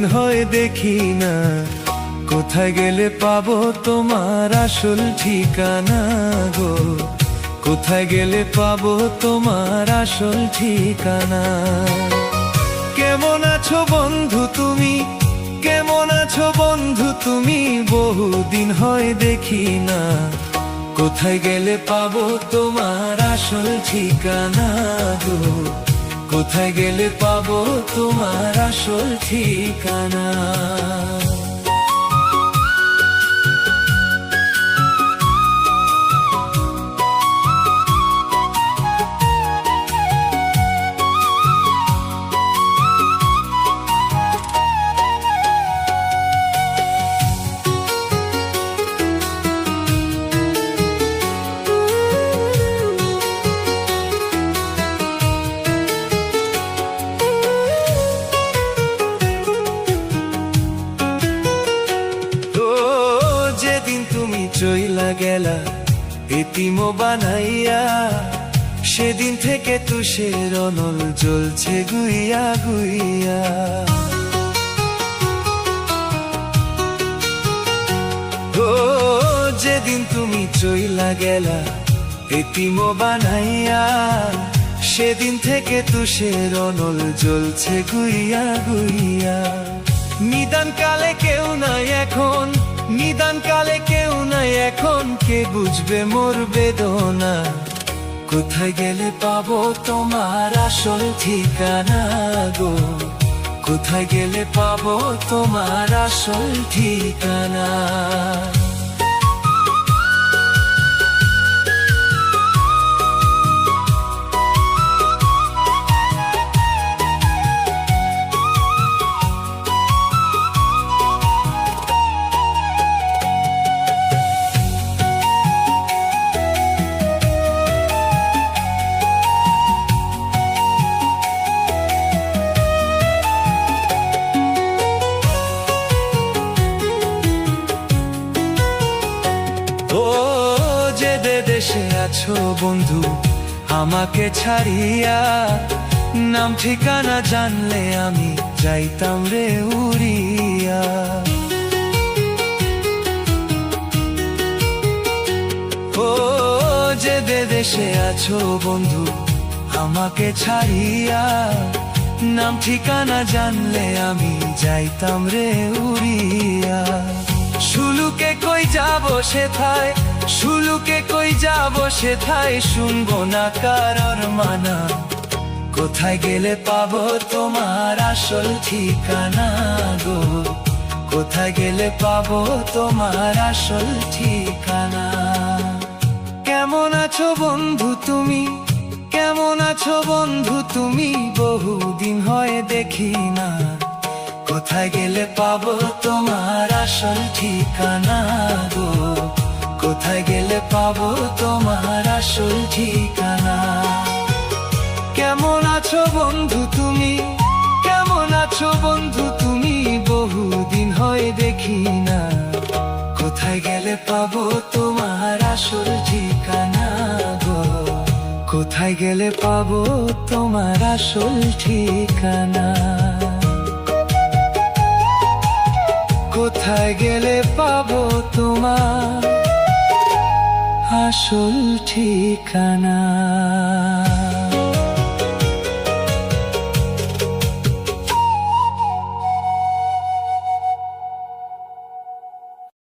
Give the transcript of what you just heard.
বহুদিন হয় দেখি না, কোথায় গেলে পাবো তোমার আসল ঠিকানা গো, কোথায় গেলে পাবো তোমার আসল ঠিকানা। কেমন আছো বন্ধু তুমি, কেমন আছো বন্ধু তুমি, বহুদিন হয় দেখি না, কোথায় গেলে পাবো তোমার আসল ঠিকানা গো, কোথায় গেলে পাবো তোমার আসল ঠিকানা। চইলা গেলা এতিম বানাইয়া, সেদিন থেকে তুষের অনল জ্বলছে গুইয়া গুইয়া। ও যেদিন তুমি চইলা গেলা এতিম বানাইয়া, সেদিন থেকে তুষের অনল জ্বলছে গুইয়া গুইয়া। নিদান কালে কেউ নাই এখন, নিদান কালে কেউ নাই এখন, কে বুঝবে মোর বেদনা, কোথায় গেলে পাবো তোমার আসল ঠিকানা গো, কোথায় গেলে পাবো তোমার আসল ঠিকানা। দেশে আছো বন্ধু আমাকে ছাড়িয়া, নাম ঠিকানা জানলে আমি যাইতাম রে উড়িয়া। ও যে দেশে আছো বন্ধু আমাকে ছাড়িয়া, নাম ঠিকানা জানলে আমি যাইতাম রে উড়িয়া। সুলুকে কই যাবো সেথায়, সুলুকে কই যাবো সেথায়, শুনবো না কারোর মানা, কোথায় গেলে পাবো তোমার আসল ঠিকানা গো, কোথায় গেলে পাবো তোমার আসল ঠিকানা। কেমন আছো বন্ধু তুমি, কেমন আছো বন্ধু তুমি, বহুদিন হয় দেখি না, কোথায় গেলে পাবো তোমার আসল ঠিকানা গো, কোথায় গেলে পাবো তোমার আসল ঠিকানা। কেমন আছো বন্ধু তুমি, কেমন আছো বন্ধু তুমি, বহুদিন হয় দেখি না, কোথায় গেলে পাবো তোমার আসল ঠিকানা গো, কোথায় গেলে পাবো তোমার আসল ঠিকানা। কোথায় গেলে পাবো তোমার আসল ঠিকানা।